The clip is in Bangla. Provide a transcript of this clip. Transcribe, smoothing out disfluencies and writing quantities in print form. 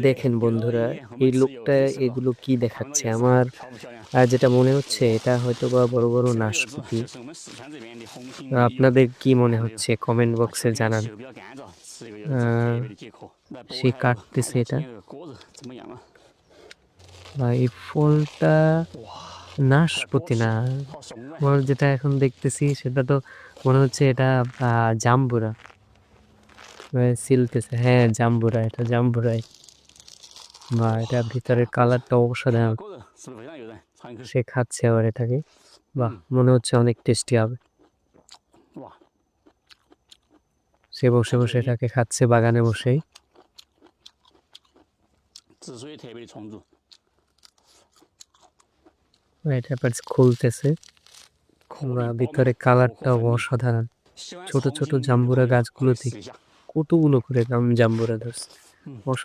দেখেন বন্ধুরা, এই লোকটা এগুলো কি দেখাচ্ছে আমার যেটা মনে হচ্ছে এটা হয়তোবা বড় বড় নাশপাতি। আপনাদের কি মনে হচ্ছে কমেন্ট বক্সে জানান। আহ, সে কাটতেছে এটা, বা এই ফলটা নাশপাতি না। আমার যেটা এখন দেখতেছি সেটা তো মনে হচ্ছে এটা জাম্বুরা। সিলতেছে, হ্যাঁ জাম্বুরা, এটা জাম্বুরাই। বা এটা ভিতরের কালারটা অসাধারণ। সে খাচ্ছে আবার এটাকে, বাহ মনে হচ্ছে অনেক টেস্টি হবে। সে বসে বসে এটাকে খাচ্ছে বাগানে বসেই। এটা আবার খুলতেছে, বা ভিতরে কালারটা অসাধারণ। ছোট ছোট জাম্বুরা গাছগুলোতে কতগুলো করে জাম্বুরা ধরছে, অসাধারণ।